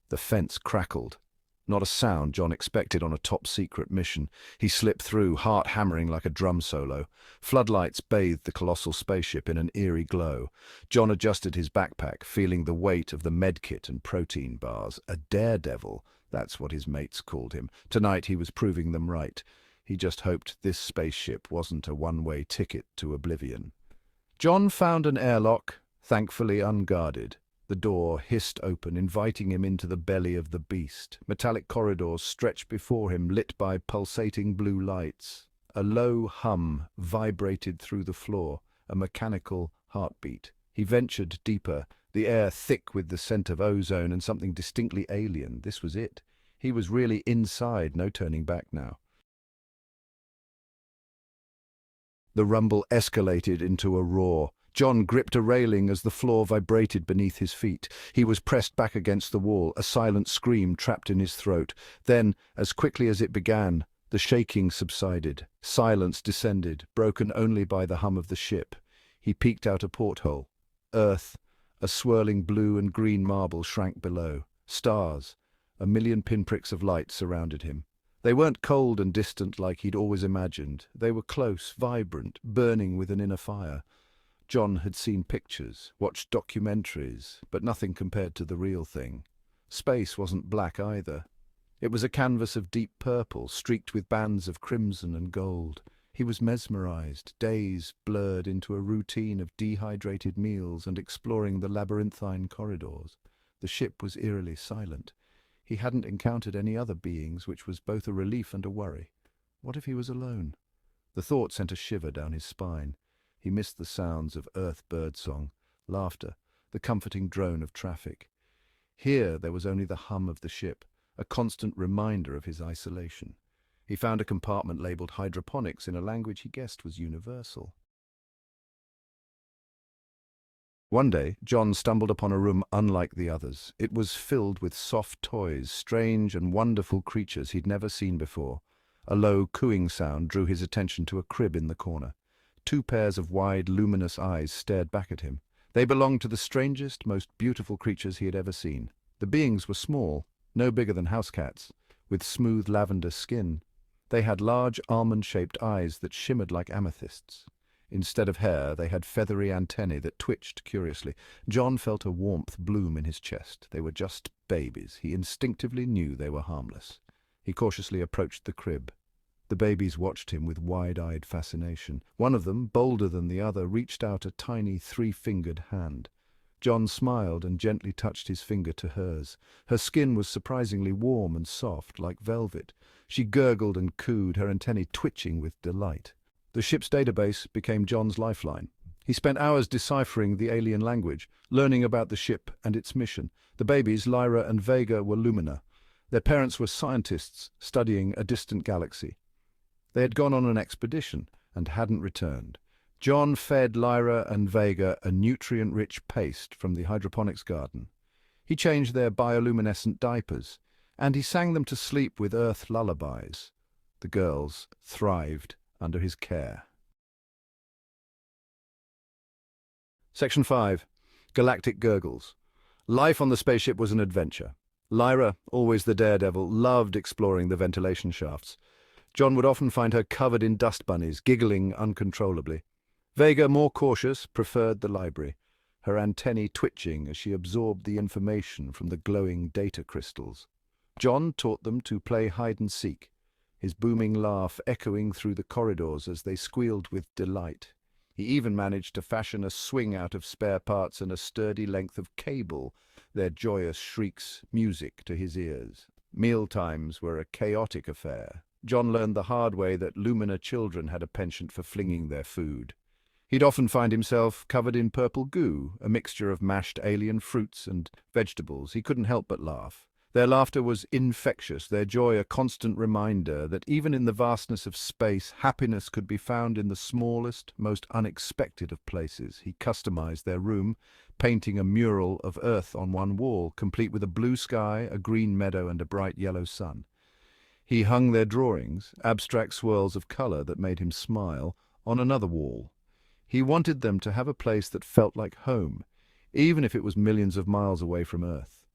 The fence crackled. Not a sound John expected on a top-secret mission. He slipped through, heart hammering like a drum solo. Floodlights bathed the colossal spaceship in an eerie glow. John adjusted his backpack, feeling the weight of the medkit and protein bars. A daredevil, that's what his mates called him. Tonight he was proving them right. He just hoped this spaceship wasn't a one-way ticket to oblivion. John found an airlock, thankfully unguarded. The door hissed open, inviting him into the belly of the beast. Metallic corridors stretched before him, lit by pulsating blue lights. A low hum vibrated through the floor, a mechanical heartbeat. He ventured deeper, the air thick with the scent of ozone and something distinctly alien. This was it. He was really inside, no turning back now. The rumble escalated into a roar. John gripped a railing as the floor vibrated beneath his feet. He was pressed back against the wall, a silent scream trapped in his throat. Then, as quickly as it began, the shaking subsided. Silence descended, broken only by the hum of the ship. He peeked out a porthole. Earth, a swirling blue and green marble, shrank below. Stars, a million pinpricks of light, surrounded him. They weren't cold and distant like he'd always imagined. They were close, vibrant, burning with an inner fire. John had seen pictures, watched documentaries, but nothing compared to the real thing. Space wasn't black either. It was a canvas of deep purple, streaked with bands of crimson and gold. He was mesmerized, days blurred into a routine of dehydrated meals and exploring the labyrinthine corridors. The ship was eerily silent. He hadn't encountered any other beings, which was both a relief and a worry. What if he was alone? The thought sent a shiver down his spine. He missed the sounds of Earth birdsong, laughter, the comforting drone of traffic. Here there was only the hum of the ship, a constant reminder of his isolation. He found a compartment labeled hydroponics in a language he guessed was universal. One day, John stumbled upon a room unlike the others. It was filled with soft toys, strange and wonderful creatures he'd never seen before. A low cooing sound drew his attention to a crib in the corner. Two pairs of wide, luminous eyes stared back at him. They belonged to the strangest, most beautiful creatures he had ever seen. The beings were small, no bigger than house cats, with smooth lavender skin. They had large, almond-shaped eyes that shimmered like amethysts. Instead of hair, they had feathery antennae that twitched curiously. John felt a warmth bloom in his chest. They were just babies. He instinctively knew they were harmless. He cautiously approached the crib. The babies watched him with wide-eyed fascination. One of them, bolder than the other, reached out a tiny three-fingered hand. John smiled and gently touched his finger to hers. Her skin was surprisingly warm and soft, like velvet. She gurgled and cooed, her antennae twitching with delight. The ship's database became John's lifeline. He spent hours deciphering the alien language, learning about the ship and its mission. The babies, Lyra and Vega, were Lumina. Their parents were scientists studying a distant galaxy. They had gone on an expedition and hadn't returned. John fed Lyra and Vega a nutrient-rich paste from the hydroponics garden. He changed their bioluminescent diapers, and he sang them to sleep with Earth lullabies. The girls thrived under his care. Section 5. Galactic Gurgles. Life on the spaceship was an adventure. Lyra, always the daredevil, loved exploring the ventilation shafts. John would often find her covered in dust bunnies, giggling uncontrollably. Vega, more cautious, preferred the library, her antennae twitching as she absorbed the information from the glowing data crystals. John taught them to play hide-and-seek, his booming laugh echoing through the corridors as they squealed with delight. He even managed to fashion a swing out of spare parts and a sturdy length of cable, their joyous shrieks music to his ears. Mealtimes were a chaotic affair. John learned the hard way that Lumina children had a penchant for flinging their food. He'd often find himself covered in purple goo, a mixture of mashed alien fruits and vegetables. He couldn't help but laugh. Their laughter was infectious, their joy a constant reminder that even in the vastness of space, happiness could be found in the smallest, most unexpected of places. He customized their room, painting a mural of Earth on one wall, complete with a blue sky, a green meadow, and a bright yellow sun. He hung their drawings, abstract swirls of color that made him smile, on another wall. He wanted them to have a place that felt like home, even if it was millions of miles away from Earth.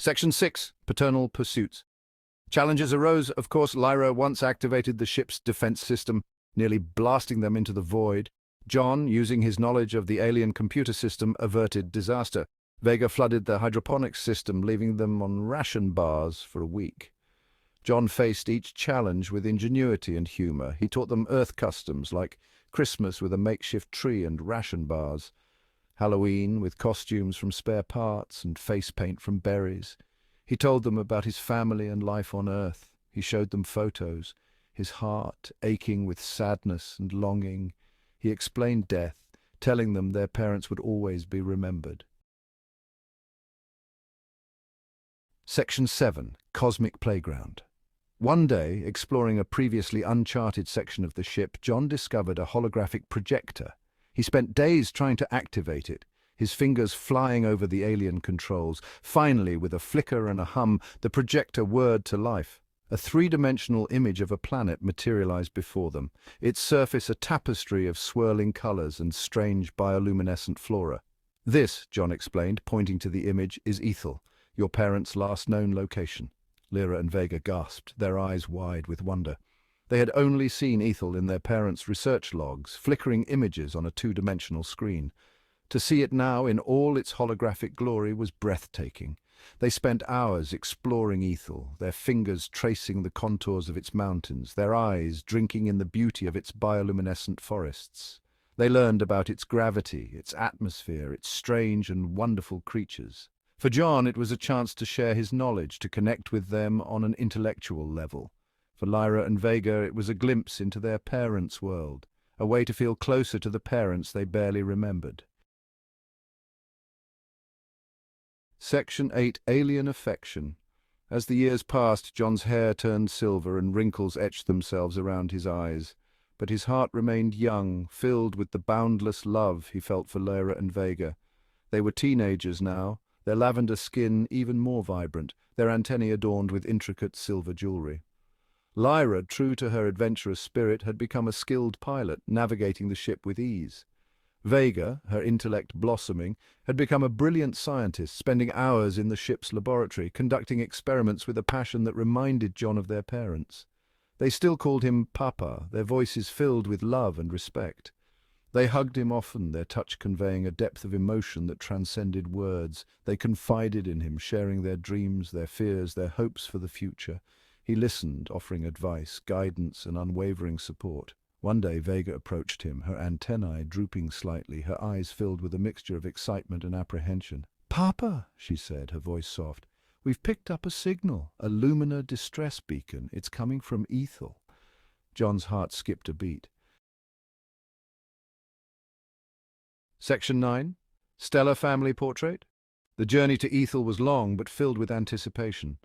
Section 6. Paternal Pursuits. Challenges arose. Of course, Lyra once activated the ship's defense system, nearly blasting them into the void. John, using his knowledge of the alien computer system, averted disaster. Vega flooded the hydroponics system, leaving them on ration bars for a week. John faced each challenge with ingenuity and humor. He taught them Earth customs, like Christmas with a makeshift tree and ration bars, Halloween with costumes from spare parts and face paint from berries. He told them about his family and life on Earth. He showed them photos, his heart aching with sadness and longing. He explained death, telling them their parents would always be remembered. Section 7. Cosmic Playground. One day, exploring a previously uncharted section of the ship, John discovered a holographic projector. He spent days trying to activate it, his fingers flying over the alien controls. Finally, with a flicker and a hum, the projector whirred to life. A three-dimensional image of a planet materialized before them, its surface a tapestry of swirling colors and strange bioluminescent flora. "This," John explained, pointing to the image, "is Ethel, your parents' last known location." Lyra and Vega gasped, their eyes wide with wonder. They had only seen Ethel in their parents' research logs, flickering images on a two-dimensional screen. To see it now in all its holographic glory was breathtaking. They spent hours exploring Ethel, their fingers tracing the contours of its mountains, their eyes drinking in the beauty of its bioluminescent forests. They learned about its gravity, its atmosphere, its strange and wonderful creatures. For John, it was a chance to share his knowledge, to connect with them on an intellectual level. For Lyra and Vega, it was a glimpse into their parents' world, a way to feel closer to the parents they barely remembered. Section 8. Alien Affection. As the years passed, John's hair turned silver and wrinkles etched themselves around his eyes. But his heart remained young, filled with the boundless love he felt for Lyra and Vega. They were teenagers now, their lavender skin even more vibrant, their antennae adorned with intricate silver jewelry. Lyra, true to her adventurous spirit, had become a skilled pilot, navigating the ship with ease. Vega, her intellect blossoming, had become a brilliant scientist, spending hours in the ship's laboratory, conducting experiments with a passion that reminded John of their parents. They still called him Papa, their voices filled with love and respect. They hugged him often, their touch conveying a depth of emotion that transcended words. They confided in him, sharing their dreams, their fears, their hopes for the future. He listened, offering advice, guidance, and unwavering support. One day Vega approached him, her antennae drooping slightly, her eyes filled with a mixture of excitement and apprehension. "Papa," she said, her voice soft, "we've picked up a signal, a luminar distress beacon. It's coming from Ethel." John's heart skipped a beat. Section 9. Stellar Family Portrait. The journey to Ethel was long but filled with anticipation.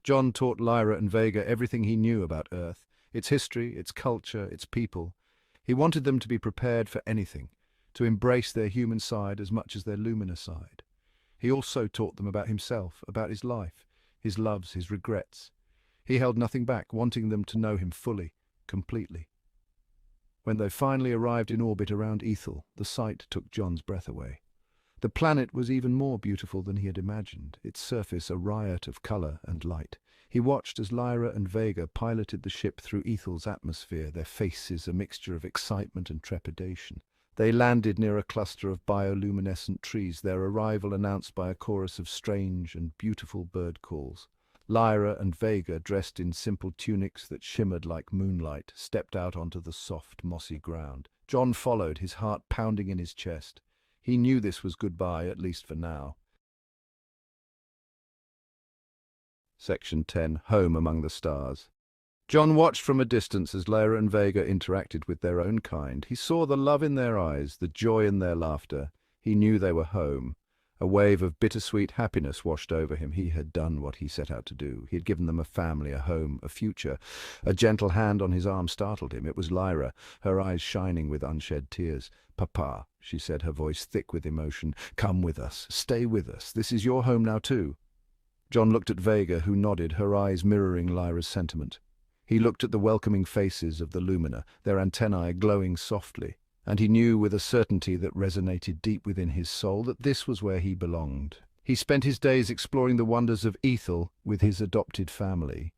John taught Lyra and Vega everything he knew about Earth, its history, its culture, its people. He wanted them to be prepared for anything, to embrace their human side as much as their luminous side. He also taught them about himself, about his life, his loves, his regrets. He held nothing back, wanting them to know him fully, completely. When they finally arrived in orbit around Ethel, the sight took John's breath away. The planet was even more beautiful than he had imagined, its surface a riot of color and light. He watched as Lyra and Vega piloted the ship through Ethel's atmosphere, their faces a mixture of excitement and trepidation. They landed near a cluster of bioluminescent trees, their arrival announced by a chorus of strange and beautiful bird calls. Lyra and Vega, dressed in simple tunics that shimmered like moonlight, stepped out onto the soft, mossy ground. John followed, his heart pounding in his chest. He knew this was goodbye, at least for now. Section 10. Home Among the Stars. John watched from a distance as Lyra and Vega interacted with their own kind. He saw the love in their eyes, the joy in their laughter. He knew they were home. A wave of bittersweet happiness washed over him. He had done what he set out to do. He had given them a family, a home, a future. A gentle hand on his arm startled him. It was Lyra, her eyes shining with unshed tears. "Papa," she said, her voice thick with emotion, "come with us. Stay with us. This is your home now too." John looked at Vega, who nodded, her eyes mirroring Lyra's sentiment. He looked at the welcoming faces of the Lumina, their antennae glowing softly, and he knew with a certainty that resonated deep within his soul that this was where he belonged. He spent his days exploring the wonders of Ethel with his adopted family.